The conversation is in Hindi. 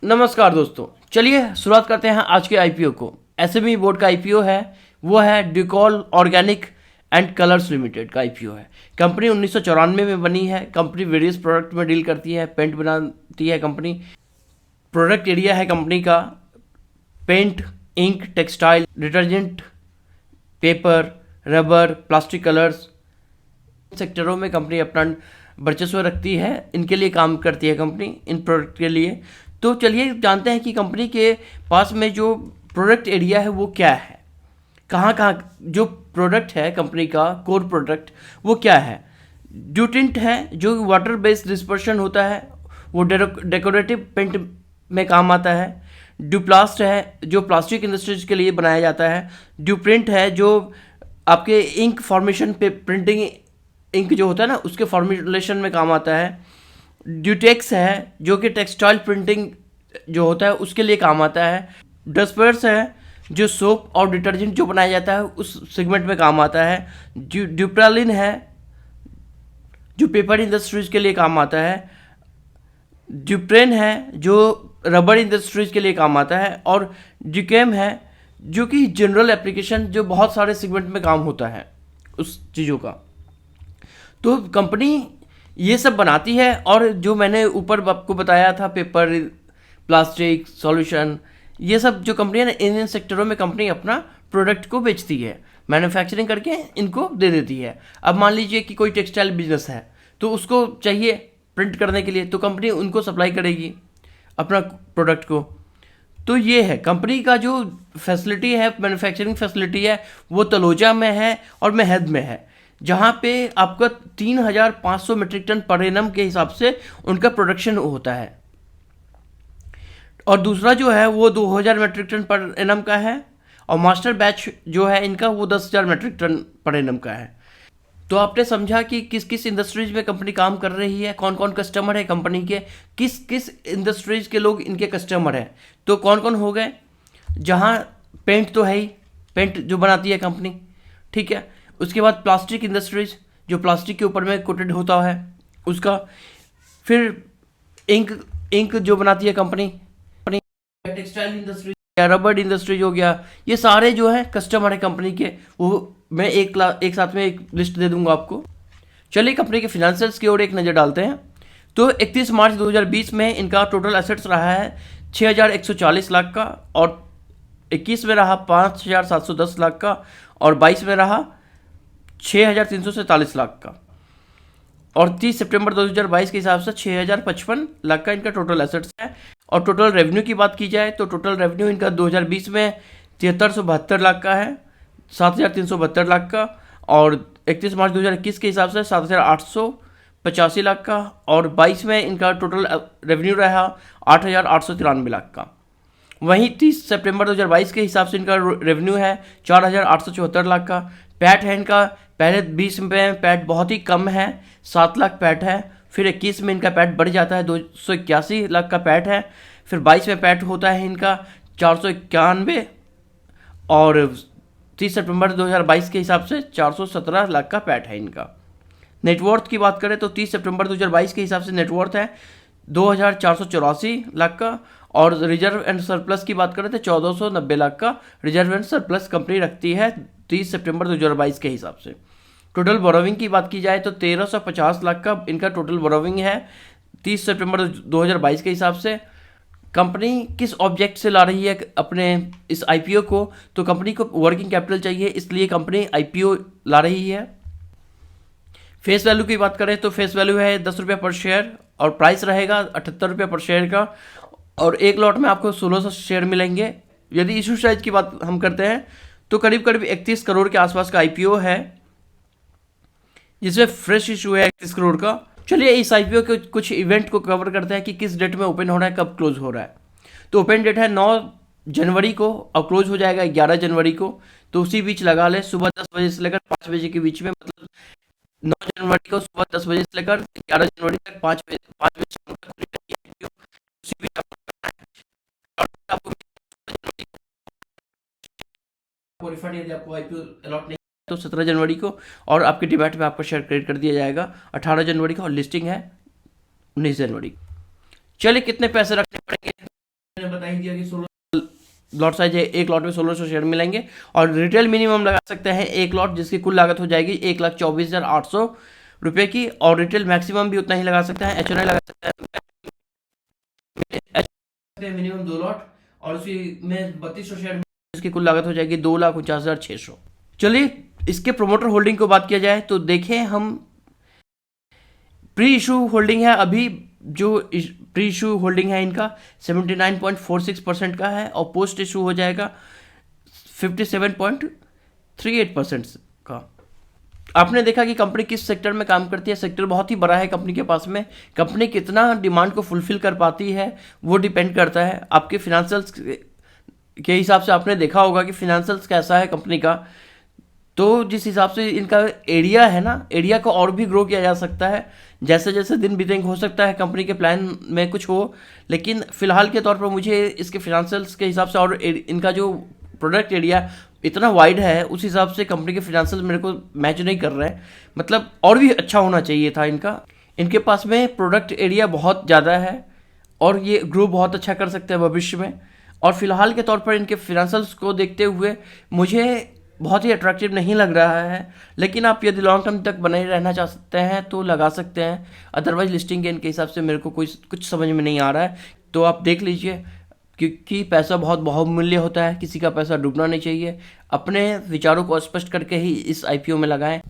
नमस्कार दोस्तों, चलिए शुरुआत करते हैं आज के आईपीओ को। एसएमई बोर्ड का आईपीओ है, वो है डिकॉल ऑर्गेनिक एंड कलर्स लिमिटेड का आईपीओ है। कंपनी 1994 में बनी है। कंपनी वेरियस प्रोडक्ट में डील करती है, पेंट बनाती है कंपनी। प्रोडक्ट एरिया है कंपनी का paint, ink, textile, detergent, paper, rubber, plastic colours सेक्टरों में कंपनी अपना वर्चस्व रखती है। इनके लिए काम करती है कंपनी, इन प्रोडक्ट के लिए। तो चलिए जानते हैं कि कंपनी के पास में जो प्रोडक्ट एरिया है वो क्या है, कहाँ कहाँ जो प्रोडक्ट है कंपनी का कोर प्रोडक्ट वो क्या है। ड्यूटिंट है जो वाटर बेस्ड डिस्पर्शन होता है, वो डेकोरेटिव पेंट में काम आता है। ड्यूप्लास्ट है जो प्लास्टिक इंडस्ट्रीज के लिए बनाया जाता है। ड्यूप्रिंट है जो आपके इंक फॉर्मेशन पे प्रिंटिंग इंक जो होता है ना उसके फॉर्मुलेशन में काम आता है। ड्यूटेक्स है जो कि टेक्सटाइल प्रिंटिंग जो होता है उसके लिए काम आता है। डस्पर्स है जो सोप और डिटर्जेंट जो बनाया जाता है उस सेगमेंट में काम आता है। ड्यूप्रालिन है जो पेपर इंडस्ट्रीज के लिए काम आता है। ड्यूप्रेन है जो रबर इंडस्ट्रीज के लिए काम आता है। और ड्यूकेम है जो कि जनरल एप्लीकेशन जो बहुत सारे सेगमेंट में काम होता है उस चीज़ों का। तो कंपनी ये सब बनाती है। और जो मैंने ऊपर आपको बताया था पेपर, प्लास्टिक, सॉल्यूशन, ये सब जो कंपनी है ना इन सेक्टरों में कंपनी अपना प्रोडक्ट को बेचती है, मैन्युफैक्चरिंग करके इनको दे देती है। अब मान लीजिए कि कोई टेक्सटाइल बिजनेस है तो उसको चाहिए प्रिंट करने के लिए, तो कंपनी उनको सप्लाई करेगी अपना प्रोडक्ट को। तो ये है कंपनी का जो फैसिलिटी है, मैन्युफैक्चरिंग फैसिलिटी है वो तलोजा में है और मेहद में है, जहाँ पे आपका 3,500 मीट्रिक टन पर एनम के हिसाब से उनका प्रोडक्शन होता है। और दूसरा जो है वो 2,000 मीट्रिक टन पर एनम का है। और मास्टर बैच जो है इनका वो 10,000 मीट्रिक टन पर एनम का है। तो आपने समझा कि किस किस इंडस्ट्रीज में कंपनी काम कर रही है, कौन कौन कस्टमर है कंपनी के, किस किस इंडस्ट्रीज के लोग इनके कस्टमर हैं। तो कौन कौन हो गए, जहाँ पेंट तो है ही, पेंट जो बनाती है कंपनी, ठीक है। उसके बाद प्लास्टिक इंडस्ट्रीज जो प्लास्टिक के ऊपर में कोटेड होता है उसका। फिर इंक इंक जो बनाती है कंपनी, टेक्सटाइल इंडस्ट्री या रबर इंडस्ट्रीज हो गया, ये सारे जो है कस्टमर है कंपनी के। वो मैं एक साथ में एक लिस्ट दे दूंगा आपको। चलिए कंपनी के फिनेंशियल्स की ओर एक नज़र डालते हैं। तो 31 मार्च 2020 में इनका टोटल एसेट्स रहा है 6,140 लाख का, और 21 में रहा 5,710 लाख का, और 22 में रहा 6,347 लाख का, और 30 सितंबर 2022 के हिसाब से 6,055 लाख का इनका टोटल एसेट्स है। और टोटल रेवेन्यू की बात की जाए तो टोटल रेवेन्यू इनका 2020 में 7372 लाख का है, 7,372 लाख का, और 31 मार्च 2021 के हिसाब से 7,885 लाख का, और 22 में इनका टोटल रेवेन्यू रहा 8,893 लाख का। वहीं 30 सितंबर 2022 के हिसाब से इनका रेवेन्यू है 4,874 लाख का। पैट है इनका, पहले 20 में पैट बहुत ही कम है, 7 लाख पैट है। फिर 21 में इनका पैट बढ़ जाता है, 281 लाख का पैट है। फिर 22 में पैट होता है इनका 491, और 30 सितंबर 2022 के हिसाब से 417 लाख का पैट है इनका। नेटवर्थ की बात करें तो 30 सितंबर 2022 के हिसाब से नेटवर्थ है 2,484 लाख का। और रिजर्व एंड सरप्लस की बात करें तो 1,490 लाख का रिजर्व एंड सरप्लस कंपनी रखती है 30 सितंबर 2022 के हिसाब से। टोटल बोरोविंग की बात की जाए तो 1,350 लाख का इनका टोटल बोरोविंग है 30 सितंबर 2022 के हिसाब से। कंपनी किस ऑब्जेक्ट से ला रही है अपने इस आईपीओ को, तो कंपनी को वर्किंग कैपिटल चाहिए, इसलिए कंपनी आईपीओ ला रही है। फेस वैल्यू की बात करें तो फेस वैल्यू है 10 रुपये पर शेयर, और प्राइस रहेगा 78 रुपये पर शेयर का, और एक लॉट में आपको 1600 शेयर मिलेंगे। यदि इशू साइज की बात हम करते हैं तो करीब करीब 31 करोड़ के आसपास का आईपीओ है, जिसमें फ्रेश इशू है 31 करोड़ का। चलिए इस आईपीओ के कुछ इवेंट को कवर करते हैं कि किस डेट में ओपन हो रहा है, कब क्लोज हो रहा है। तो ओपन डेट है 9 जनवरी को और क्लोज हो जाएगा 11 जनवरी को। तो उसी बीच लगा ले, सुबह 10 बजे से लेकर 5 बजे के बीच में, मतलब 9 जनवरी को सुबह 10 बजे से लेकर 11 जनवरी तक 5 बजे शाम तक खुली रहती है। उसी बीच आपको रिफंड यदि आपको आईपीओ अलॉट नहीं तो 17 जनवरी को, और आपके डिमैट में आपका शेयर क्रेडिट कर दिया जाएगा 18 जनवरी को, और लिस्टिंग है 19 जनवरी। चलिए कितने पैसे रखने पड़ेंगे मैंने बता ही दिया कि 16 लॉट साइज है, एक लॉट में 1600 शेयर मिलेंगे और रिटेल मिनिमम लगा सकते हैं एक लॉट, जिसकी कुल लागत हो जाएगी 1,24,800 रुपये की, और रिटेल मैक्सिमम भी उतना ही लगा सकते हैं। एच लगा सकते हैं मिनिमम 2 लॉट और उसी में 3200 शेयर, जिसकी कुल लागत हो जाएगी 2,49,600। चलिए इसके प्रोमोटर होल्डिंग को बात किया जाए तो देखें हम, प्री इशू होल्डिंग है अभी, जो प्री इशू होल्डिंग है इनका 79.46% का है और पोस्ट इशू हो जाएगा 57.38% का। आपने देखा कि कंपनी किस सेक्टर में काम करती है, सेक्टर बहुत ही बड़ा है कंपनी के पास में। कंपनी कितना डिमांड को फुलफिल कर पाती है वो डिपेंड करता है आपके फिनेंशियल्स के हिसाब से। आपने देखा होगा कि फिनेंशियल्स कैसा है कंपनी का, तो जिस हिसाब से इनका एरिया है ना, एरिया को और भी ग्रो किया जा सकता है। जैसे जैसे दिन बीतेंगे हो सकता है कंपनी के प्लान में कुछ हो, लेकिन फिलहाल के तौर पर मुझे इसके फिनेंशियल्स के हिसाब से और इनका जो प्रोडक्ट एरिया इतना वाइड है, उस हिसाब से कंपनी के फिनेंशियल मेरे को मैच नहीं कर रहे हैं। मतलब और भी अच्छा होना चाहिए था इनका। इनके पास में प्रोडक्ट एरिया बहुत ज़्यादा है और ये ग्रो बहुत अच्छा कर सकते हैं भविष्य में। और फिलहाल के तौर पर इनके फिनेंशियल्स को देखते हुए मुझे बहुत ही अट्रैक्टिव नहीं लग रहा है, लेकिन आप यदि लॉन्ग टर्म तक बने रहना चाहते हैं तो लगा सकते हैं। अदरवाइज लिस्टिंग गेन के हिसाब से मेरे को कोई कुछ समझ में नहीं आ रहा है, तो आप देख लीजिए, क्योंकि पैसा बहुत बहुमूल्य होता है, किसी का पैसा डूबना नहीं चाहिए। अपने विचारों को स्पष्ट करके ही इस आईपीओ में लगाएं।